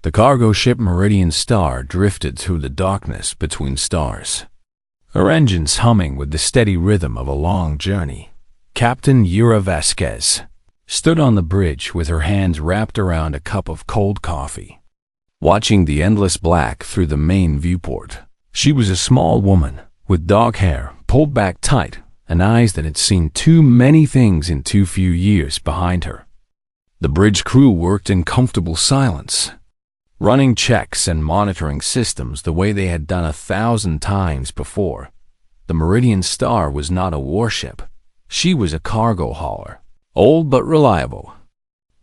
The cargo ship Meridian Star drifted through the darkness between stars, her engines humming with the steady rhythm of a long journey. Captain Yura Vasquez stood on the bridge with her hands wrapped around a cup of cold coffee, watching the endless black through the main viewport. She was a small woman with dark hair pulled back tight and eyes that had seen too many things in too few years behind her. The bridge crew worked in comfortable silence, running checks and monitoring systems the way they had done 1,000 times before. The Meridian Star was not a warship. She was a cargo hauler, old but reliable,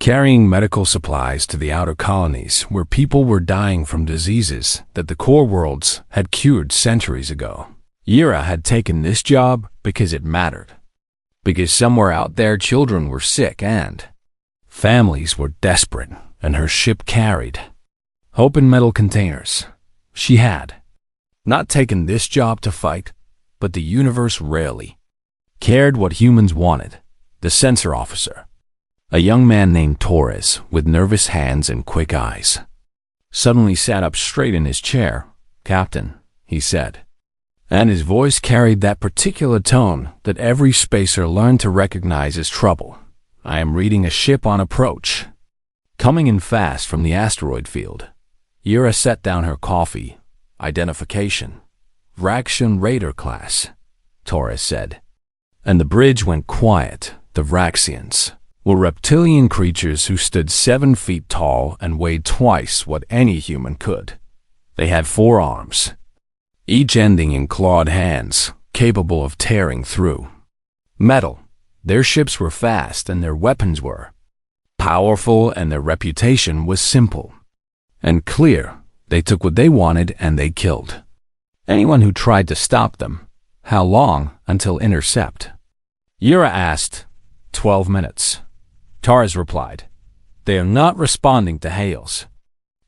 carrying medical supplies to the outer colonies where people were dying from diseases that the core worlds had cured centuries ago. Yura had taken this job because it mattered, because somewhere out there children were sick and families were desperate, and her ship carried hope in metal containers. She had not taken this job to fight, but the universe rarely cared what humans wanted. The sensor officer, a young man named Torres with nervous hands and quick eyes, suddenly sat up straight in his chair. "Captain," he said, and his voice carried that particular tone that every spacer learned to recognize as trouble. "I am reading a ship on approach, coming in fast from the asteroid field." Yura set down her coffee. "Identification, Vraxian Raider class," Torres said. And the bridge went quiet. The Vraxians were reptilian creatures who stood 7 feet tall and weighed twice what any human could. They had 4 arms, each ending in clawed hands, capable of tearing through metal. Their ships were fast and their weapons were powerful, and their reputation was simple and clear. They took what they wanted and they killed anyone who tried to stop them. "How long until intercept?" Yura asked. 12 minutes. Torres replied. "They are not responding to hails."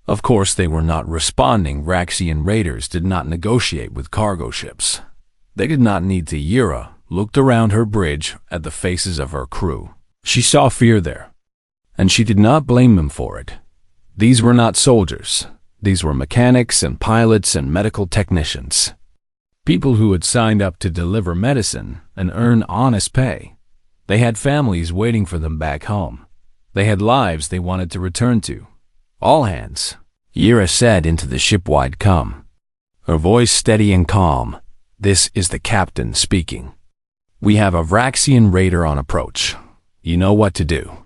Of course they were not responding. Vraxian raiders did not negotiate with cargo ships. They did not need to. Yura looked around her bridge at the faces of her crew. She saw fear there, and she did not blame them for it. These were not soldiers. These were mechanics and pilots and medical technicians. People who had signed up to deliver medicine and earn honest pay. They had families waiting for them back home. They had lives they wanted to return to. "All hands," Yura said into the ship-wide com, her voice steady and calm. "This is the captain speaking. We have a Vraxian raider on approach. You know what to do.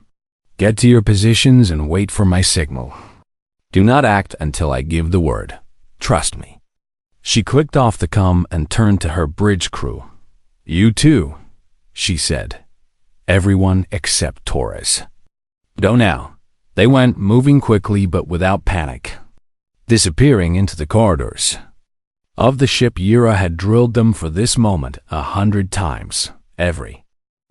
Get to your positions and wait for my signal. Do not act until I give the word. Trust me." She clicked off the comm and turned to her bridge crew. "You too," she said. "Everyone except Torres. Go now." They went, moving quickly but without panic, disappearing into the corridors of the ship. Yura had drilled them for this moment 100 times. Every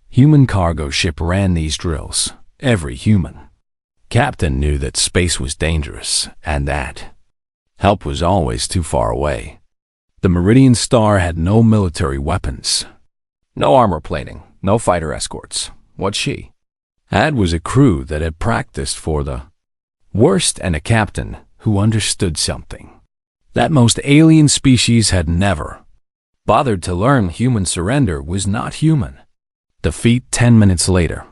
human cargo ship ran these drills. Every human captain knew that space was dangerous and that help was always too far away. The Meridian Star had no military weapons, no armor plating, no fighter escorts. What she had was a crew that had practiced for the worst and a captain who understood something that most alien species had never bothered to learn. Human surrender was not human defeat. 10 minutes later,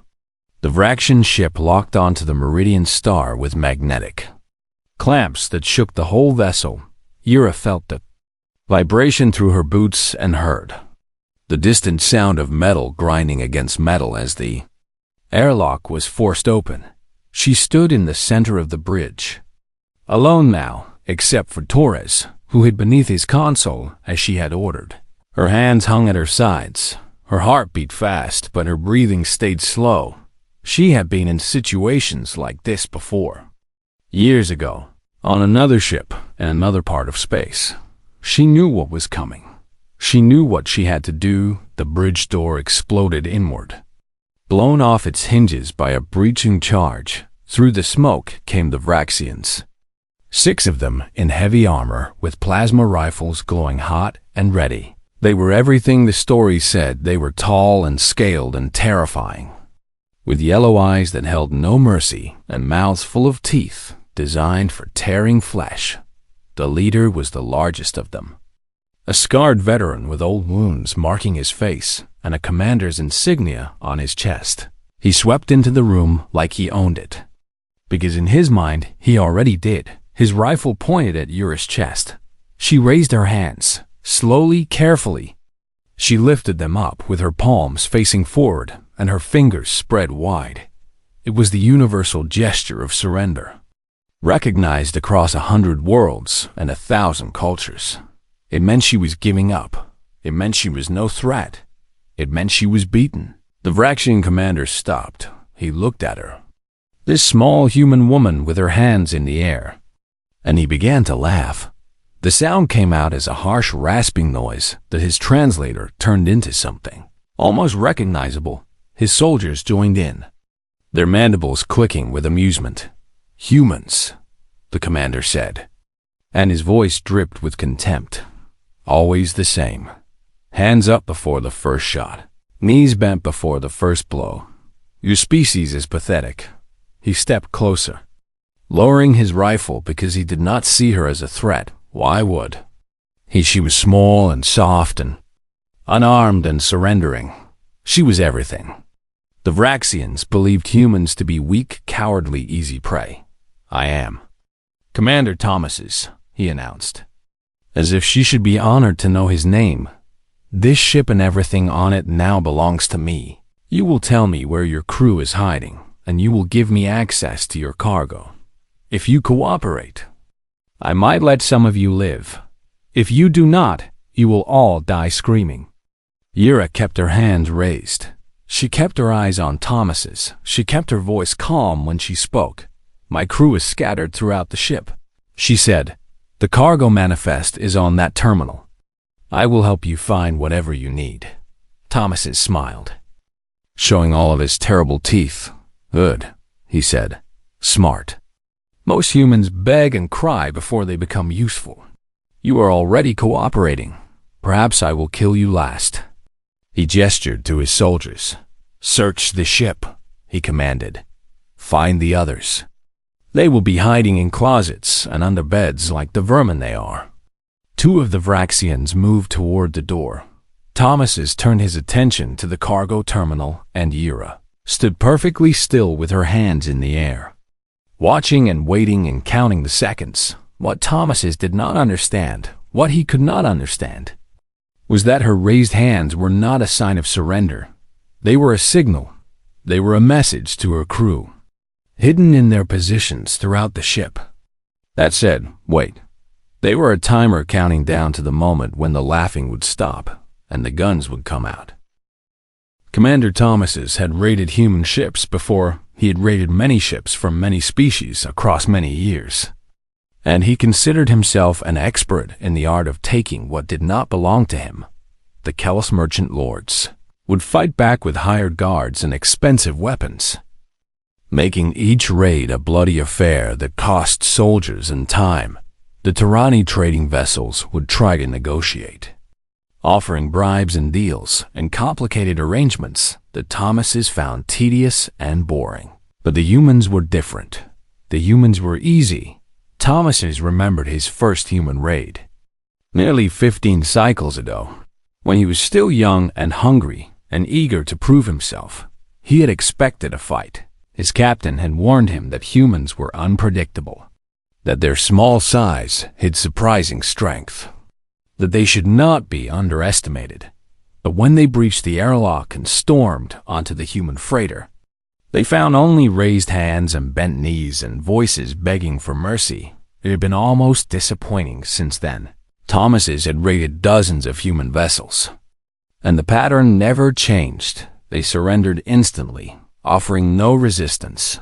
the Vraxian ship locked onto the Meridian Star with magnetic clamps that shook the whole vessel. Yura felt the vibration through her boots and heard the distant sound of metal grinding against metal as the airlock was forced open. She stood in the center of the bridge, alone now, except for Torres, who hid beneath his console as she had ordered. Her hands hung at her sides. Her heart beat fast, but her breathing stayed slow. She had been in situations like this before. Years ago, on another ship in another part of space. She knew what was coming. She knew what she had to do. The bridge door exploded inward, blown off its hinges by a breaching charge. Through the smoke came the Vraxians. 6 of them in heavy armor with plasma rifles glowing hot and ready. They were everything the story said. They were tall and scaled and terrifying, with yellow eyes that held no mercy and mouths full of teeth. designed for tearing flesh. The leader was the largest of them. A scarred veteran with old wounds marking his face and a commander's insignia on his chest. He swept into the room like he owned it. Because in his mind, he already did. His rifle pointed at Yura's chest. She raised her hands, slowly, carefully. She lifted them up with her palms facing forward and her fingers spread wide. It was the universal gesture of surrender, recognized across 100 worlds and 1,000 cultures. It meant she was giving up. It meant she was no threat. It meant she was beaten. The Vraxian commander stopped. He looked at her. This small human woman with her hands in the air. And he began to laugh. The sound came out as a harsh rasping noise that his translator turned into something almost recognizable. His soldiers joined in, their mandibles clicking with amusement. "Humans," the commander said, and his voice dripped with contempt. "Always the same. Hands up before the first shot. Knees bent before the first blow. Your species is pathetic." He stepped closer, lowering his rifle because he did not see her as a threat. Why would he? She was small and soft and unarmed and surrendering. She was everything. The Vraxians believed humans to be weak, cowardly, easy prey. "I am Commander Thomas's," he announced, as if she should be honored to know his name. "This ship and everything on it now belongs to me. You will tell me where your crew is hiding, and you will give me access to your cargo. If you cooperate, I might let some of you live. If you do not, you will all die screaming." Yura kept her hands raised. She kept her eyes on Thomas's. She kept her voice calm when she spoke. "My crew is scattered throughout the ship," she said. "The cargo manifest is on that terminal. I will help you find whatever you need." Thomas's smiled, showing all of his terrible teeth. "Good," he said. "Smart. Most humans beg and cry before they become useful. You are already cooperating. Perhaps I will kill you last." He gestured to his soldiers. "Search the ship," he commanded. "Find the others. They will be hiding in closets and under beds like the vermin they are." Two of the Vraxians moved toward the door. Thomas's turned his attention to the cargo terminal, and Yura stood perfectly still with her hands in the air, watching and waiting and counting the seconds. What Thomas's did not understand, what he could not understand, was that her raised hands were not a sign of surrender. They were a signal. They were a message to her crew, hidden in their positions throughout the ship. That said, wait. They were a timer counting down to the moment when the laughing would stop and the guns would come out. Commander Thomas's had raided human ships before. He had raided many ships from many species across many years, and he considered himself an expert in the art of taking what did not belong to him. The Kellis merchant lords would fight back with hired guards and expensive weapons, making each raid a bloody affair that cost soldiers and time. The Tirani trading vessels would try to negotiate, offering bribes and deals and complicated arrangements that Thomas's found tedious and boring. But the humans were different. The humans were easy. Thomas's remembered his first human raid, nearly 15 cycles ago, when he was still young and hungry and eager to prove himself. He had expected a fight. His captain had warned him that humans were unpredictable, that their small size hid surprising strength, that they should not be underestimated. But when they breached the airlock and stormed onto the human freighter, they found only raised hands and bent knees and voices begging for mercy. It had been almost disappointing since then. Thomas's had raided dozens of human vessels, and the pattern never changed. They surrendered instantly, offering no resistance,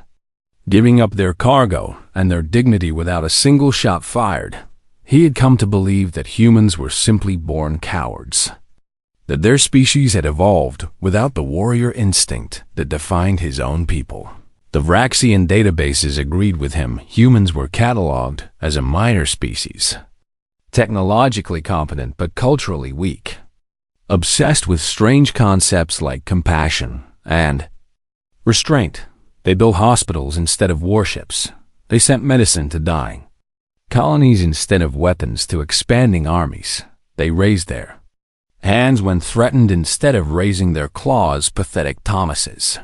giving up their cargo and their dignity without a single shot fired. He had come to believe that humans were simply born cowards, that their species had evolved without the warrior instinct that defined his own people. The Vraxian databases agreed with him. Humans were cataloged as a minor species, technologically competent but culturally weak, obsessed with strange concepts like compassion and restraint. They built hospitals instead of warships, They sent medicine to dying colonies instead of weapons to expanding armies. They raised their hands when threatened instead of raising their claws, pathetic Thomases.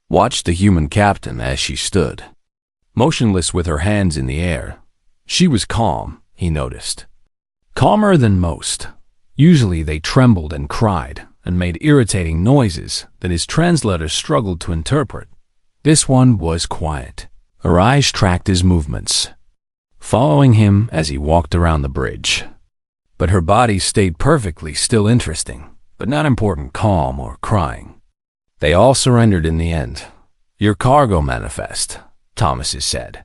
Watched the human captain as she stood, motionless with her hands in the air. She was calm, he noticed. Calmer than most. Usually they trembled and cried and made irritating noises that his translator struggled to interpret. This one was quiet. Her eyes tracked his movements, following him as he walked around the bridge. But her body stayed perfectly still, interesting, but not important, calm or crying. They all surrendered in the end. Your cargo manifest, Thomas said,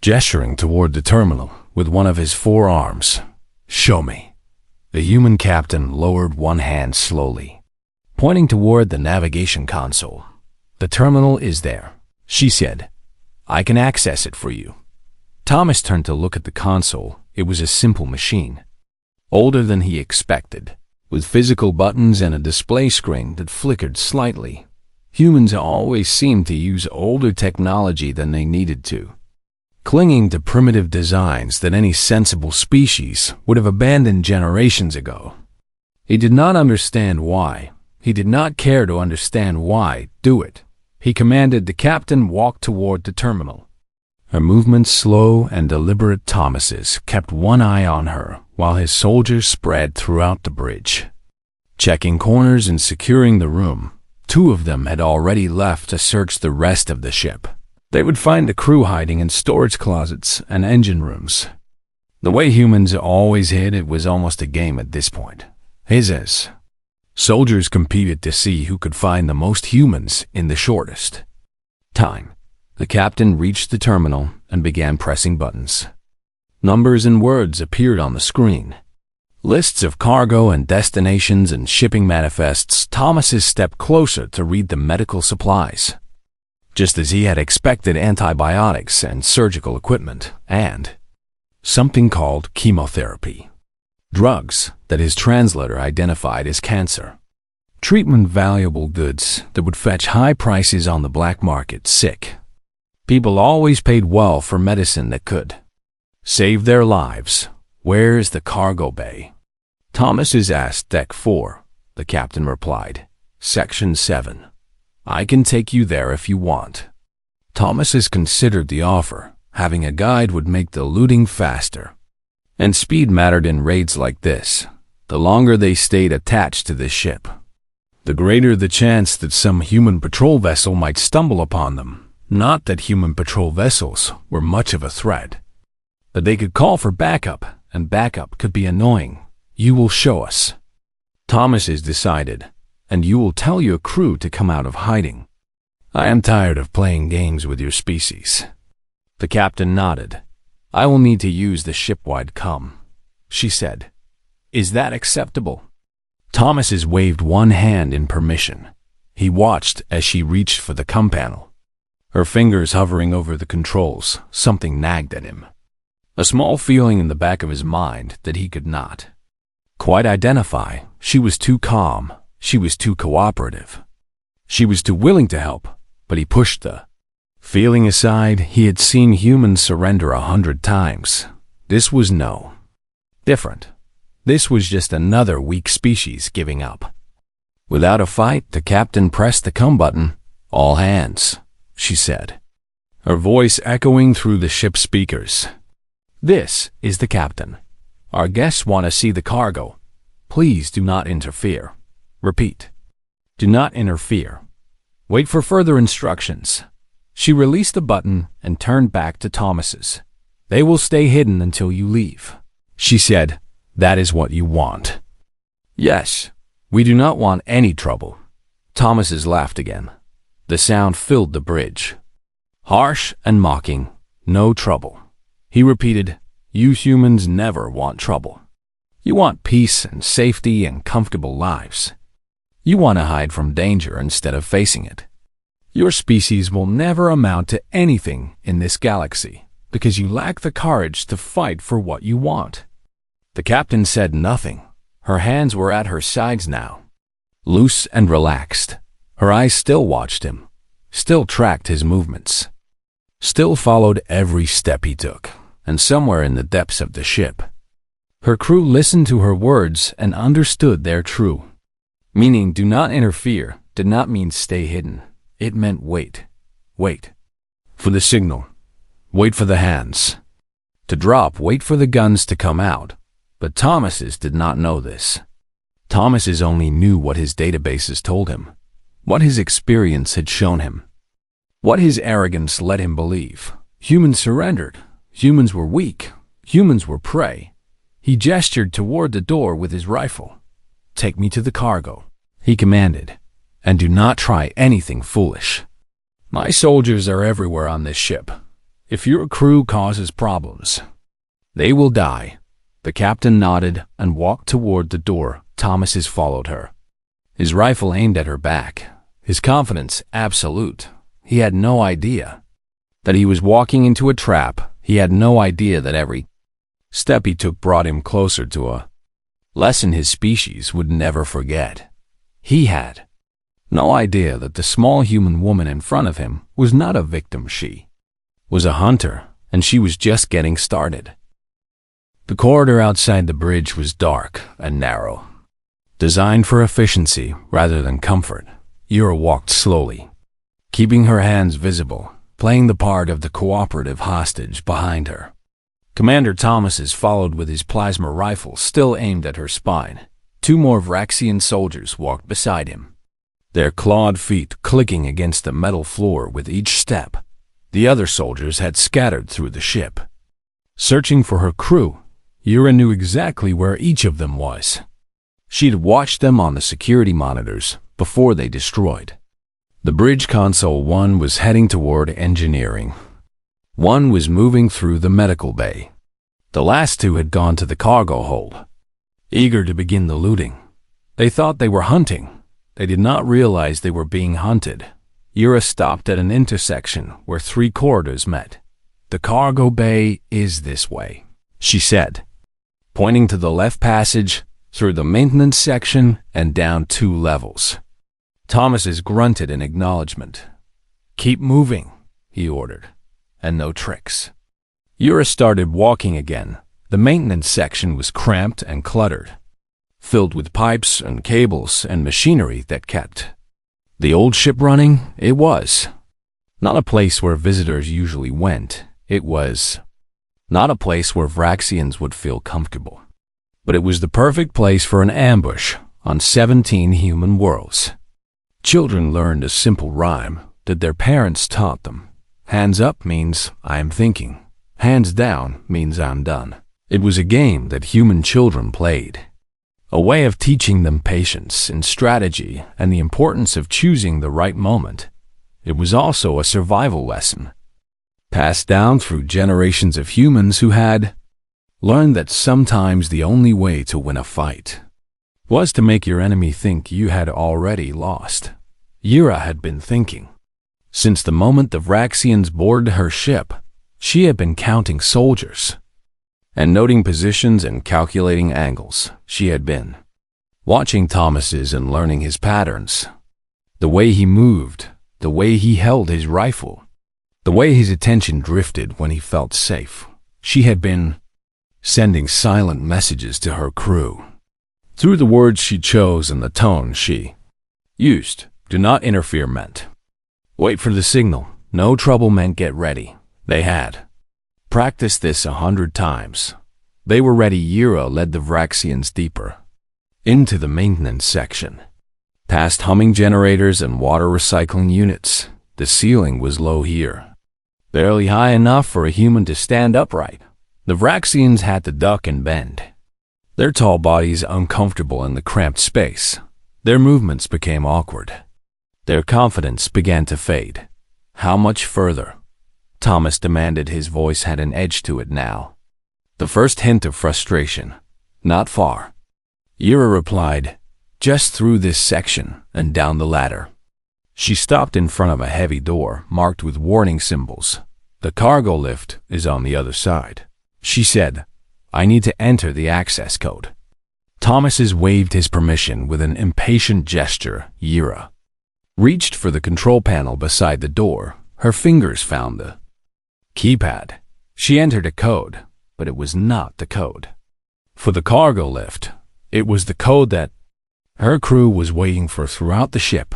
gesturing toward the terminal with one of his forearms. Show me. The human captain lowered one hand slowly, pointing toward the navigation console. The terminal is there, she said. I can access it for you. Thomas turned to look at the console. It was a simple machine, older than he expected, with physical buttons and a display screen that flickered slightly. Humans always seemed to use older technology than they needed to, clinging to primitive designs that any sensible species would have abandoned generations ago. He did not understand why. He did not care to understand why. Do it. He commanded. The captain walked toward the terminal. Her movements slow and deliberate. Thomas's kept one eye on her while his soldiers spread throughout the bridge, checking corners and securing the room. Two of them had already left to search the rest of the ship. They would find the crew hiding in storage closets and engine rooms. The way humans always hid, it was almost a game at this point. His soldiers competed to see who could find the most humans in the shortest time. The captain reached the terminal and began pressing buttons. Numbers and words appeared on the screen. Lists of cargo and destinations and shipping manifests. Thomas stepped closer to read the medical supplies. Just as he had expected, antibiotics and surgical equipment, and something called chemotherapy. Drugs that his translator identified as cancer. Treatment, valuable goods that would fetch high prices on the black market. Sick people always paid well for medicine that could save their lives. Where is the cargo bay? Thomas asked. Deck 4, the captain replied. Section 7. I can take you there if you want. Thomas considered the offer. Having a guide would make the looting faster. And speed mattered in raids like this. The longer they stayed attached to the ship, the greater the chance that some human patrol vessel might stumble upon them. Not that human patrol vessels were much of a threat, but they could call for backup, and backup could be annoying. You will show us, Thomas decided, and you will tell your crew to come out of hiding. I am tired of playing games with your species. The captain nodded. I will need to use the ship-wide comm, she said. Is that acceptable? Thomas waved one hand in permission. He watched as she reached for the comm panel. Her fingers hovering over the controls. Something nagged at him. A small feeling in the back of his mind that he could not quite identify. She was too calm. She was too cooperative. She was too willing to help, but he pushed the feeling aside. He had seen humans surrender 100 times. This was no different. This was just another weak species giving up. Without a fight, the captain pressed the comm button. All hands, she said, her voice echoing through the ship's speakers. This is the captain. Our guests want to see the cargo. Please do not interfere. Repeat. Do not interfere. Wait for further instructions. She released the button and turned back to Thomas's. They will stay hidden until you leave, she said. That is what you want. Yes, we do not want any trouble. Thomas laughed again. The sound filled the bridge. Harsh and mocking. No trouble. He repeated, you humans never want trouble. You want peace and safety and comfortable lives. You want to hide from danger instead of facing it. Your species will never amount to anything in this galaxy because you lack the courage to fight for what you want. The captain said nothing. Her hands were at her sides now, loose and relaxed. Her eyes still watched him, still tracked his movements. still followed every step he took, and somewhere in the depths of the ship, her crew listened to her words and understood their true meaning. Do not interfere did not mean stay hidden. It meant wait. Wait for the signal. Wait for the hands to drop. Wait for the guns to come out. But Thomas's did not know this. Thomas's only knew what his databases told him, what his experience had shown him, what his arrogance led him believe. Humans surrendered. Humans were weak. Humans were prey. He gestured toward the door with his rifle. "Take me to the cargo," he commanded, "and do not try anything foolish. My soldiers are everywhere on this ship. If your crew causes problems, they will die." The captain nodded and walked toward the door. Thomas's followed her, his rifle aimed at her back, his confidence absolute. He had no idea that he was walking into a trap. He had no idea that every step he took brought him closer to a lesson his species would never forget. He had no idea that the small human woman in front of him was not a victim. She was a hunter, and she was just getting started. The corridor outside the bridge was dark and narrow, designed for efficiency rather than comfort. Yura walked slowly, keeping her hands visible, playing the part of the cooperative hostage behind her. Commander Thomas's followed with his plasma rifle still aimed at her spine. Two more Vraxian soldiers walked beside him, their clawed feet clicking against the metal floor with each step. The other soldiers had scattered through the ship, searching for her crew. Yura knew exactly where each of them was. She'd watched them on the security monitors before they destroyed. The bridge console. One was heading toward engineering. One was moving through the medical bay. The last two had gone to the cargo hold, eager to begin the looting. They thought they were hunting. They did not realize they were being hunted. Yura stopped at an intersection where three corridors met. "The cargo bay is this way," she said, pointing to the left passage, through the maintenance section, and down 2 levels. Thomas's grunted in acknowledgement. "Keep moving," he ordered, "and no tricks." Yura started walking again. The maintenance section was cramped and cluttered, filled with pipes and cables and machinery that kept the old ship running. It was not a place where visitors usually went. It was not a place where Vraxians would feel comfortable. But it was the perfect place for an ambush on 17 human worlds. Children learned a simple rhyme that their parents taught them. Hands up means I'm thinking. Hands down means I'm done. It was a game that human children played, a way of teaching them patience and strategy and the importance of choosing the right moment. It was also a survival lesson, passed down through generations of humans who had learned that sometimes the only way to win a fight was to make your enemy think you had already lost. Yura had been thinking. Since the moment the Vraxians boarded her ship, she had been counting soldiers and noting positions and calculating angles. She had been watching Thomas's and learning his patterns, the way he moved, the way he held his rifle, the way his attention drifted when he felt safe. She had been sending silent messages to her crew through the words she chose and the tone she used. Do not interfere meant wait for the signal. No trouble meant get ready. They had practiced this 100 times. They were ready. Yura led the Vraxians deeper into the maintenance section, past humming generators and water recycling units. The ceiling was low here, barely high enough for a human to stand upright. The Vraxians had to duck and bend, their tall bodies uncomfortable in the cramped space. Their movements became awkward. Their confidence began to fade. How much further? Thomas demanded. His voice had an edge to it now, the first hint of frustration. Not far. Yura replied, just through this section and down the ladder. She stopped in front of a heavy door marked with warning symbols. The cargo lift is on the other side. She said, I need to enter the access code. Thomas's waved his permission with an impatient gesture. Yura reached for the control panel beside the door. Her fingers found the keypad. She entered a code, but it was not the code for the cargo lift. It was the code that her crew was waiting for throughout the ship.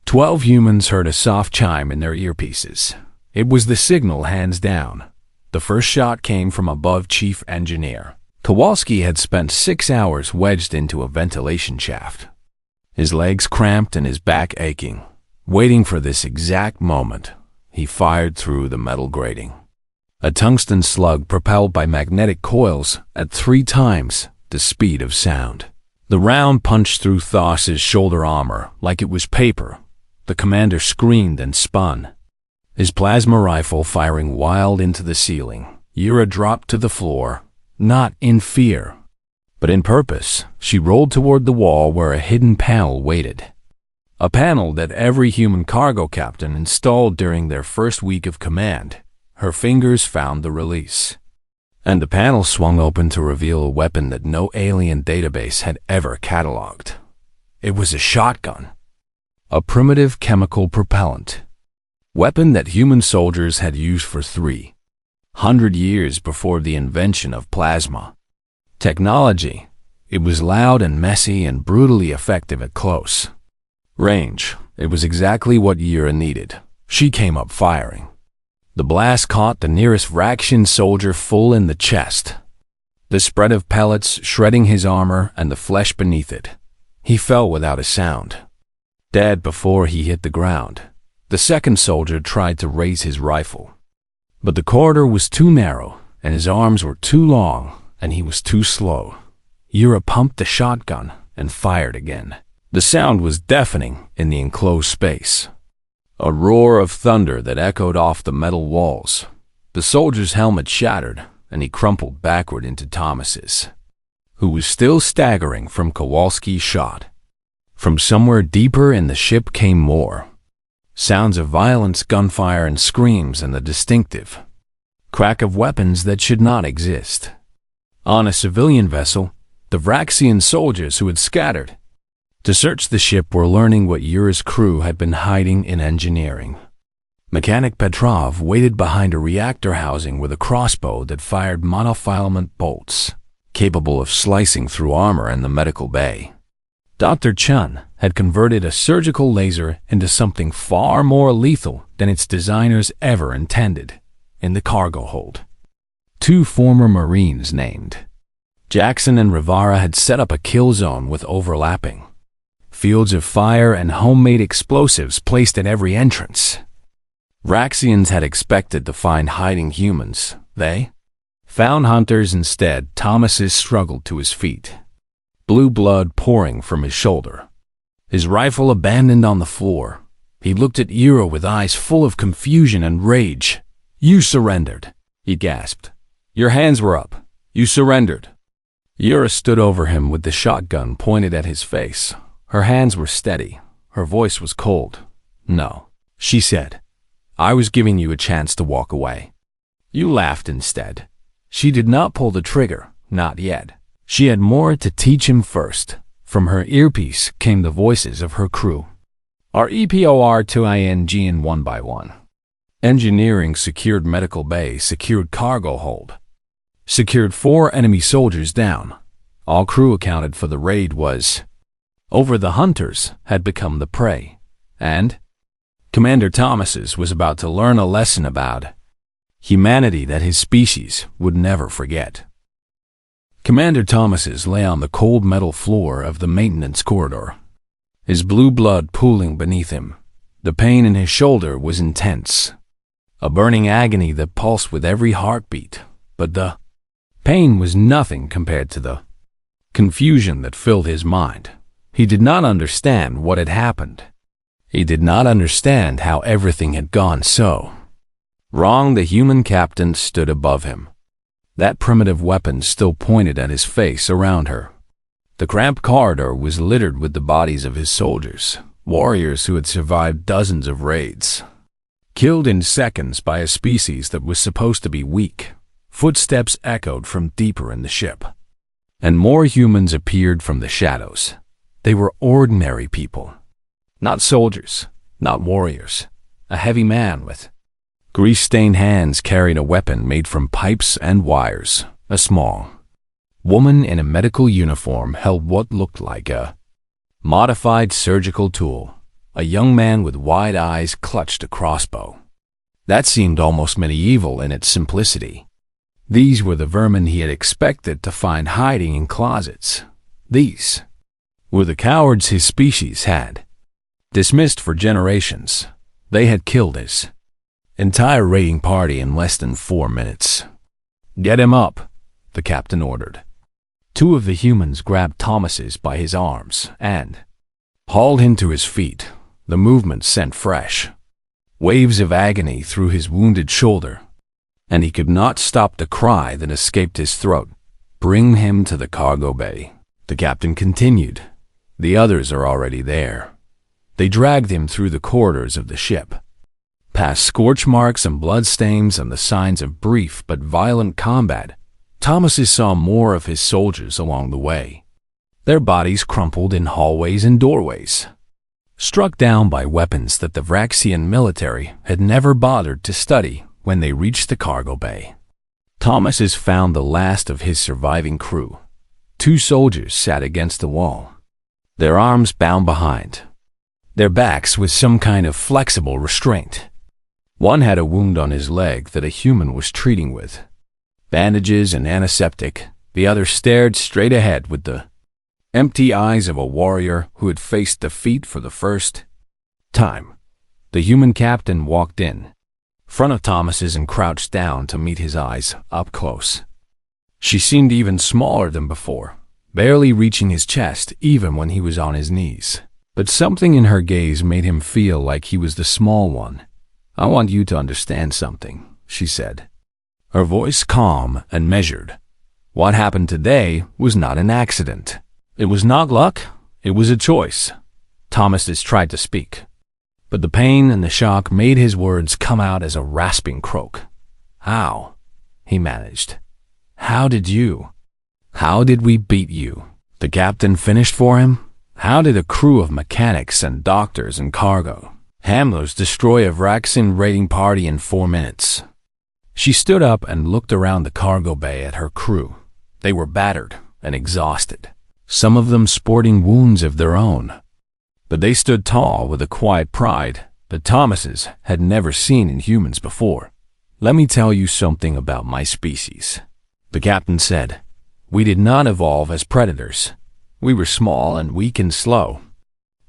12 humans heard a soft chime in their earpieces. It was the signal, hands down. The first shot came from above Chief Engineer. Kowalski had spent 6 hours wedged into a ventilation shaft, his legs cramped and his back aching. Waiting for this exact moment, he fired through the metal grating. A tungsten slug propelled by magnetic coils at 3 times the speed of sound. The round punched through Thos's shoulder armor like it was paper. The commander screamed and spun, his plasma rifle firing wild into the ceiling. Yura dropped to the floor, not in fear, but in purpose. She rolled toward the wall where a hidden panel waited. A panel that every human cargo captain installed during their first week of command. Her fingers found the release, and the panel swung open to reveal a weapon that no alien database had ever cataloged. It was a shotgun, a primitive chemical propellant, weapon that human soldiers had used for 300 years before the invention of plasma technology. It was loud and messy and brutally effective at close range. It was exactly what Yura needed. She came up firing. The blast caught the nearest Vraxian soldier full in the chest, the spread of pellets shredding his armor and the flesh beneath it. He fell without a sound, dead before he hit the ground. The second soldier tried to raise his rifle, but the corridor was too narrow, and his arms were too long, and he was too slow. Yura pumped the shotgun and fired again. The sound was deafening in the enclosed space, a roar of thunder that echoed off the metal walls. The soldier's helmet shattered, and he crumpled backward into Thomas's, who was still staggering from Kowalski's shot. From somewhere deeper in the ship came more sounds of violence, gunfire, and screams, and the distinctive crack of weapons that should not exist. On a civilian vessel, the Vraxian soldiers who had scattered to search the ship were learning what Yura's crew had been hiding in engineering. Mechanic Petrov waited behind a reactor housing with a crossbow that fired monofilament bolts, capable of slicing through armor in the medical bay. Dr. Chun had converted a surgical laser into something far more lethal than its designers ever intended in the cargo hold. 2 former Marines named Jackson and Rivara had set up a kill zone with overlapping fields of fire and homemade explosives placed at every entrance. Vraxians had expected to find hiding humans. They found hunters instead. Thomas struggled to his feet, blue blood pouring from his shoulder, his rifle abandoned on the floor. He looked at Yura with eyes full of confusion and rage. "You surrendered," he gasped. "Your hands were up. You surrendered." Yura stood over him with the shotgun pointed at his face. Her hands were steady. Her voice was cold. "No," she said. "I was giving you a chance to walk away. You laughed instead." She did not pull the trigger, not yet. She had more to teach him first. From her earpiece came the voices of her crew. REPOR2ING in 1 by 1. Engineering secured medical bay, secured cargo hold, secured 4 enemy soldiers down. All crew accounted for. The raid was over. The hunters had become the prey, and Commander Thomas's was about to learn a lesson about humanity that his species would never forget. Commander Thomas's lay on the cold metal floor of the maintenance corridor, his blue blood pooling beneath him. The pain in his shoulder was intense, a burning agony that pulsed with every heartbeat, but the pain was nothing compared to the confusion that filled his mind. He did not understand what had happened. He did not understand how everything had gone so wrong. The human captain stood above him, that primitive weapon still pointed at his face. Around her, the cramped corridor was littered with the bodies of his soldiers, warriors who had survived dozens of raids, killed in seconds by a species that was supposed to be weak. Footsteps echoed from deeper in the ship, and more humans appeared from the shadows. They were ordinary people, not soldiers, not warriors. A heavy man with Grease-stained hands carried a weapon made from pipes and wires. A small woman in a medical uniform held what looked like a modified surgical tool. A young man with wide eyes clutched a crossbow. That seemed almost medieval in its simplicity. These were the vermin he had expected to find hiding in closets. These were the cowards his species had dismissed for generations. They had killed his entire raiding party in less than 4 minutes. "Get him up," the captain ordered. 2 of the humans grabbed Thomas's by his arms and hauled him to his feet. The movement sent fresh waves of agony through his wounded shoulder, and he could not stop the cry that escaped his throat. "Bring him to the cargo bay," the captain continued. "The others are already there." They dragged him through the corridors of the ship, past scorch marks and bloodstains and the signs of brief but violent combat. Thomas saw more of his soldiers along the way. Their bodies crumpled in hallways and doorways, struck down by weapons that the Vraxian military had never bothered to study. When they reached the cargo bay, Thomas found the last of his surviving crew. 2 soldiers sat against the wall, their arms bound behind their backs with some kind of flexible restraint. One had a wound on his leg that a human was treating with bandages and antiseptic. The other stared straight ahead with the empty eyes of a warrior who had faced defeat for the first time. The human captain walked in front of Thomas's and crouched down to meet his eyes up close. She seemed even smaller than before, barely reaching his chest even when he was on his knees. But something in her gaze made him feel like he was the small one. "I want you to understand something," she said, her voice calm and measured. "What happened today was not an accident. It was not luck, it was a choice." Thomas tried to speak, but the pain and the shock made his words come out as a rasping croak. "How?" he managed. How did we beat you?" the captain finished for him. "How did a crew of mechanics and doctors and cargo handlers destroy a Vraxian raiding party in 4 minutes?" She stood up and looked around the cargo bay at her crew. They were battered and exhausted, some of them sporting wounds of their own. But they stood tall with a quiet pride that Thomas's had never seen in humans before. "Let me tell you something about my species," the captain said. "We did not evolve as predators. We were small and weak and slow,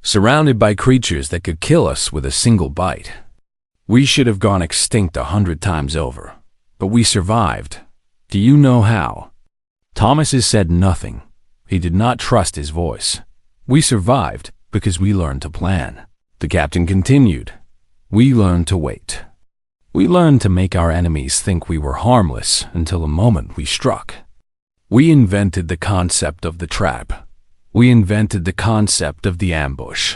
surrounded by creatures that could kill us with a single bite. We should have gone extinct 100 times over, but we survived. Do you know how?" Thomas said nothing. He did not trust his voice. "We survived because we learned to plan," the captain continued. "We learned to wait. We learned to make our enemies think we were harmless until the moment we struck. We invented the concept of the trap. We invented the concept of the ambush.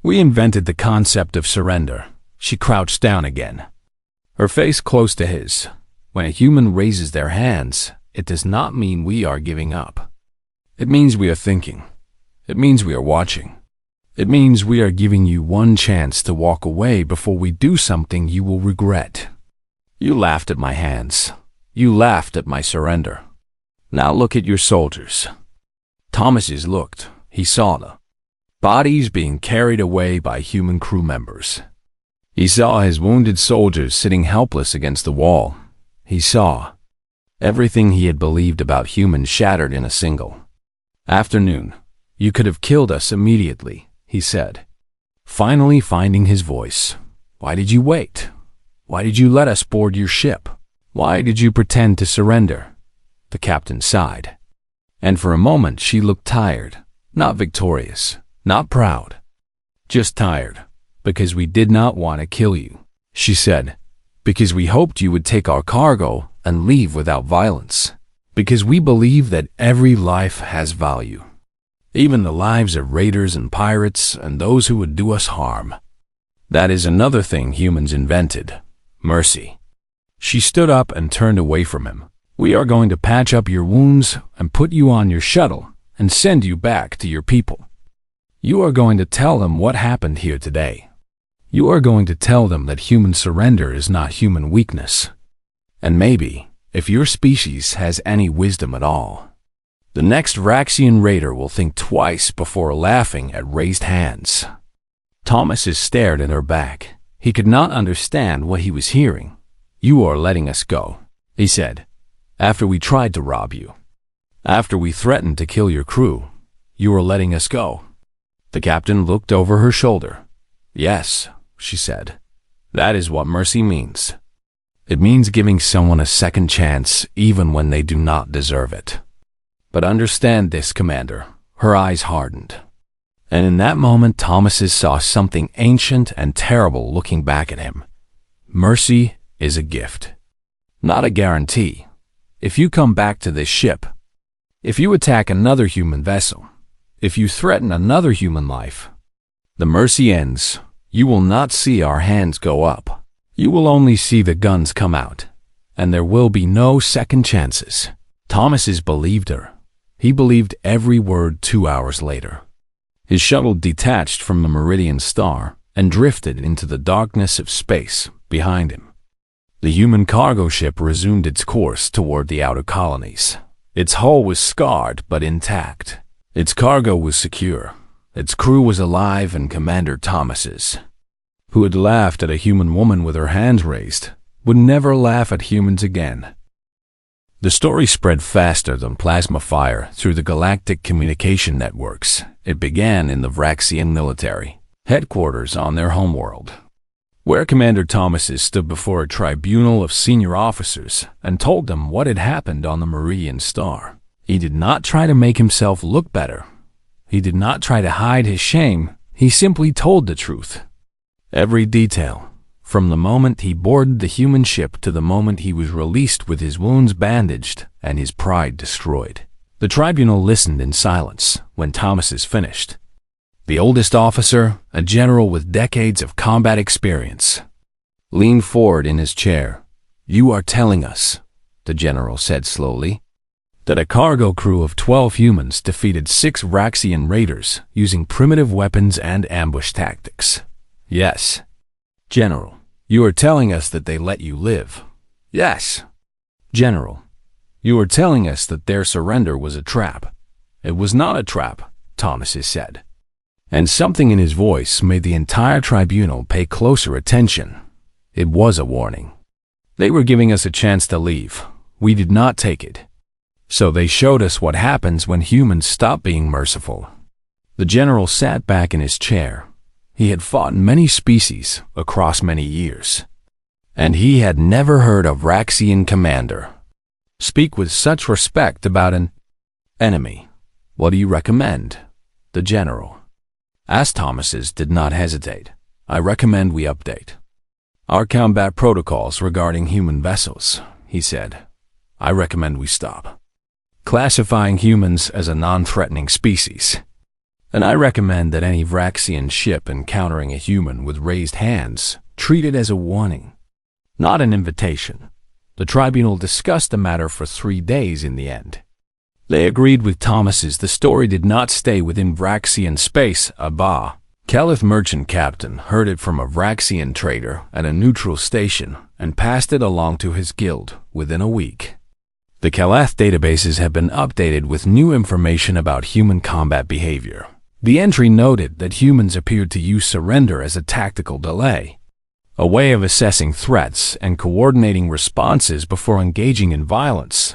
We invented the concept of surrender." She crouched down again, her face close to his. "When a human raises their hands, it does not mean we are giving up. It means we are thinking. It means we are watching. It means we are giving you one chance to walk away before we do something you will regret. You laughed at my hands. You laughed at my surrender. Now look at your soldiers." Thomas's looked. He saw the bodies being carried away by human crew members. He saw his wounded soldiers sitting helpless against the wall. He saw everything he had believed about humans shattered in a single afternoon. "You could have killed us immediately," he said, finally finding his voice. "Why did you wait? Why did you let us board your ship? Why did you pretend to surrender?" The captain sighed, and for a moment she looked tired, not victorious, not proud, just tired. "Because we did not want to kill you," she said. "Because we hoped you would take our cargo and leave without violence. Because we believe that every life has value, even the lives of raiders and pirates and those who would do us harm. That is another thing humans invented, mercy." She stood up and turned away from him. "We are going to patch up your wounds and put you on your shuttle and send you back to your people. You are going to tell them what happened here today. You are going to tell them that human surrender is not human weakness. And maybe, if your species has any wisdom at all, the next Vraxian raider will think twice before laughing at raised hands. Thomas stared at her back. He could not understand what he was hearing. You are letting us go, he said, after we tried to rob you. After we threatened to kill your crew, you are letting us go. The captain looked over her shoulder. Yes, she said. That is what mercy means. It means giving someone a second chance even when they do not deserve it. But understand this, Commander. Her eyes hardened. And in that moment, Thomas saw something ancient and terrible looking back at him. Mercy is a gift, not a guarantee. If you come back to this ship, if you attack another human vessel, if you threaten another human life, the mercy ends. You will not see our hands go up. You will only see the guns come out, and there will be no second chances. Thomas believed her. He believed every word 2 hours later. His shuttle detached from the Meridian star and drifted into the darkness of space behind him. The human cargo ship resumed its course toward the outer colonies. Its hull was scarred but intact. Its cargo was secure. Its crew was alive, and Commander Thomas's, who had laughed at a human woman with her hands raised, would never laugh at humans again. The story spread faster than plasma fire through the galactic communication networks. It began in the Vraxian military headquarters on their homeworld, where Commander Thomas stood before a tribunal of senior officers and told them what had happened on the Meridian star. He did not try to make himself look better. He did not try to hide his shame. He simply told the truth. Every detail, from the moment he boarded the human ship to the moment he was released with his wounds bandaged and his pride destroyed. The tribunal listened in silence when Thomas finished. The oldest officer, a general with decades of combat experience, leaned forward in his chair. You are telling us, the general said slowly, that a cargo crew of 12 humans defeated 6 Vraxian raiders using primitive weapons and ambush tactics. Yes. General, you are telling us that they let you live. Yes. General, you are telling us that their surrender was a trap. It was not a trap, Thomas said. And something in his voice made the entire tribunal pay closer attention. It was a warning. They were giving us a chance to leave. We did not take it. So they showed us what happens when humans stop being merciful. The general sat back in his chair. He had fought many species across many years, and he had never heard a Vraxian commander speak with such respect about an enemy. What do you recommend? The general asked. Thomas did not hesitate. I recommend we update our combat protocols regarding human vessels, he said. I recommend we stop classifying humans as a non-threatening species. And I recommend that any Vraxian ship encountering a human with raised hands treat it as a warning, not an invitation. The tribunal discussed the matter for 3 days in the end. They agreed with Thomas the story did not stay within Vraxian space. A Kelith merchant captain heard it from a Vraxian trader at a neutral station and passed it along to his guild within a week. The Kelith databases have been updated with new information about human combat behavior. The entry noted that humans appeared to use surrender as a tactical delay, a way of assessing threats and coordinating responses before engaging in violence.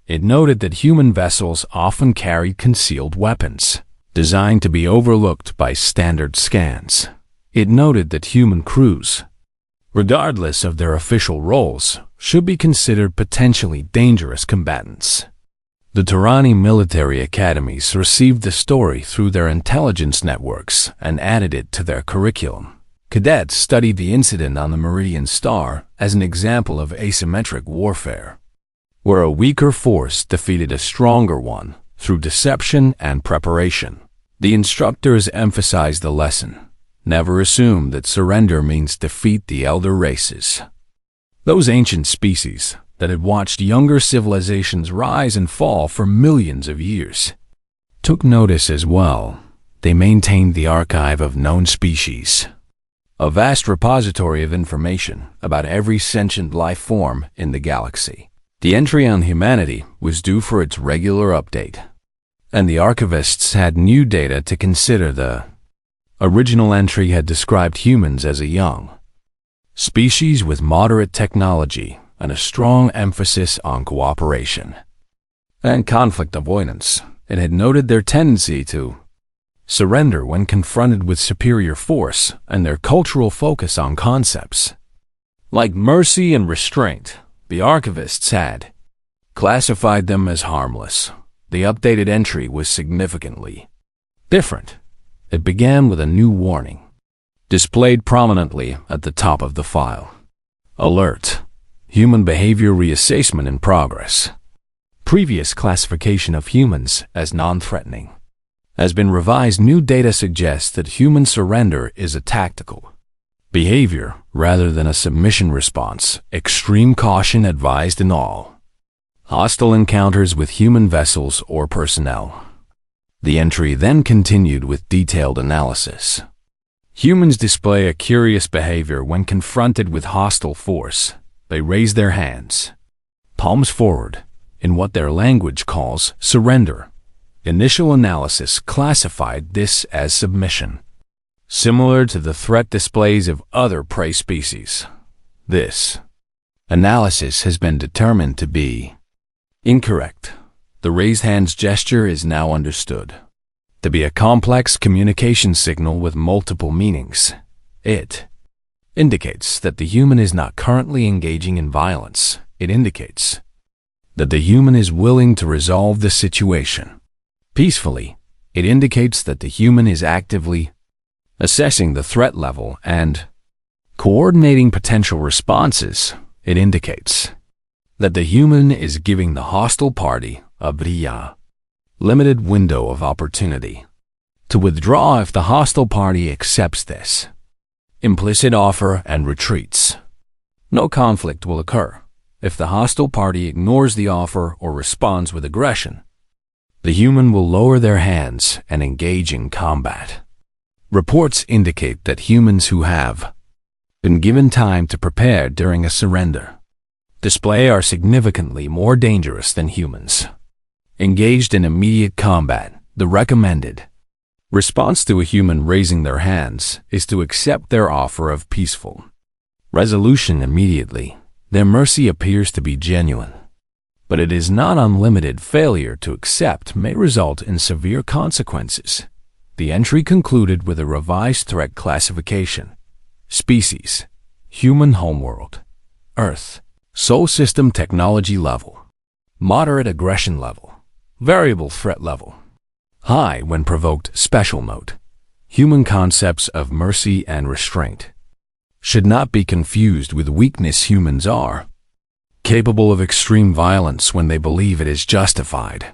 It noted that human vessels often carried concealed weapons, designed to be overlooked by standard scans. It noted that human crews, regardless of their official roles, should be considered potentially dangerous combatants. The Tirani military academies received the story through their intelligence networks and added it to their curriculum. Cadets studied the incident on the Meridian Star as an example of asymmetric warfare, where a weaker force defeated a stronger one through deception and preparation. The instructors emphasized the lesson. Never assume that surrender means defeat the elder races. Those ancient species that had watched younger civilizations rise and fall for millions of years took notice as well. They maintained the archive of known species, a vast repository of information about every sentient life form in the galaxy. The entry on humanity was due for its regular update, and the archivists had new data to consider. The original entry had described humans as a young species with moderate technology and a strong emphasis on cooperation and conflict avoidance. It had noted their tendency to surrender when confronted with superior force and their cultural focus on concepts like mercy and restraint. The archivists had classified them as harmless. The updated entry was significantly different. It began with a new warning, displayed prominently at the top of the file. Alert: human behavior reassessment in progress. Previous classification of humans as non-threatening has been revised. New data suggests that human surrender is a tactical behavior rather than a submission response. Extreme caution advised in all hostile encounters with human vessels or personnel. The entry then continued with detailed analysis. Humans display a curious behavior when confronted with hostile force. They raise their hands, palms forward, in what their language calls surrender. Initial analysis classified this as submission, similar to the threat displays of other prey species. This analysis has been determined to be incorrect. The raised hands gesture is now understood to be a complex communication signal with multiple meanings. It indicates that the human is not currently engaging in violence. It indicates that the human is willing to resolve the situation peacefully. It indicates that the human is actively assessing the threat level and coordinating potential responses. It indicates that the human is giving the hostile party a limited window of opportunity to withdraw if the hostile party accepts this implicit offer and retreats. No conflict will occur if the hostile party ignores the offer or responds with aggression. The human will lower their hands and engage in combat. Reports indicate that humans who have been given time to prepare during a surrender display are significantly more dangerous than humans engaged in immediate combat. The recommended response to a human raising their hands is to accept their offer of peaceful resolution immediately. Their mercy appears to be genuine, but it is not unlimited. Failure to accept may result in severe consequences. The entry concluded with a revised threat classification. Species: human homeworld, Earth, Sol system technology level, moderate aggression level, variable threat level, high when provoked. Special note: human concepts of mercy and restraint should not be confused with weakness. Humans are capable of extreme violence when they believe it is justified.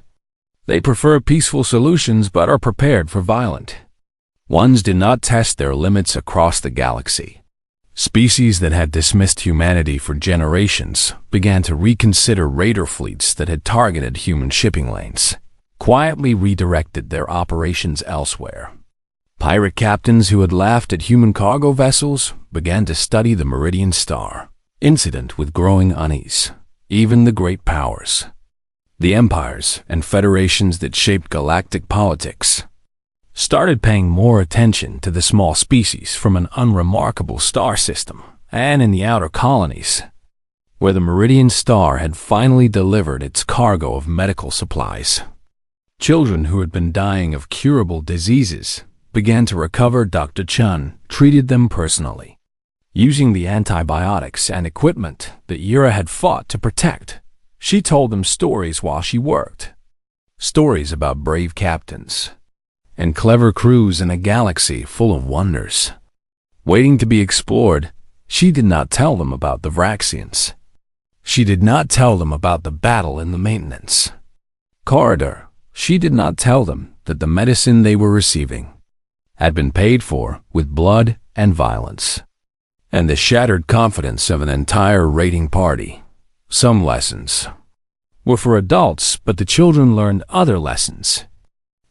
They prefer peaceful solutions but are prepared for violent ones. Do not test their limits across the galaxy. Species that had dismissed humanity for generations began to reconsider raider fleets that had targeted human shipping lanes, quietly redirected their operations elsewhere. Pirate captains who had laughed at human cargo vessels began to study the Meridian Star incident with growing unease. Even the great powers, the empires and federations that shaped galactic politics, started paying more attention to the small species from an unremarkable star system. And in the outer colonies, where the Meridian Star had finally delivered its cargo of medical supplies, children who had been dying of curable diseases began to recover. Dr. Chun treated them personally, using the antibiotics and equipment that Yura had fought to protect. She told them stories while she worked, stories about brave captains and clever crews in a galaxy full of wonders waiting to be explored. She did not tell them about the Vraxians. She did not tell them about the battle in the maintenance corridor. She did not tell them that the medicine they were receiving had been paid for with blood and violence and the shattered confidence of an entire raiding party. Some lessons were for adults, but the children learned other lessons.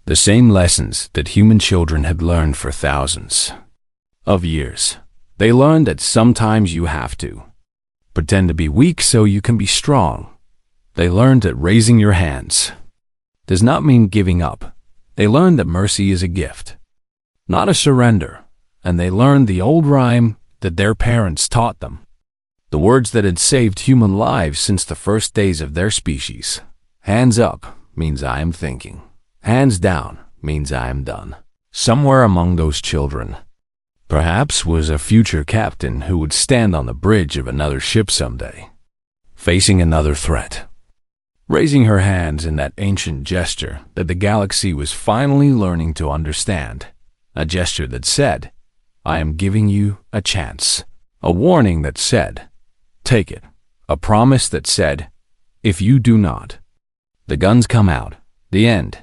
The same lessons that human children had learned for thousands of years. They learned that sometimes you have to pretend to be weak so you can be strong. They learned that raising your hands does not mean giving up. They learned that mercy is a gift, not a surrender. And they learned the old rhyme that their parents taught them, the words that had saved human lives since the first days of their species. Hands up means I am thinking. Hands down means I am done. Somewhere among those children, perhaps, was a future captain who would stand on the bridge of another ship someday, facing another threat, raising her hands in that ancient gesture that the galaxy was finally learning to understand, a gesture that said, I am giving you a chance, a warning that said, take it, a promise that said, if you do not, the guns come out, the end.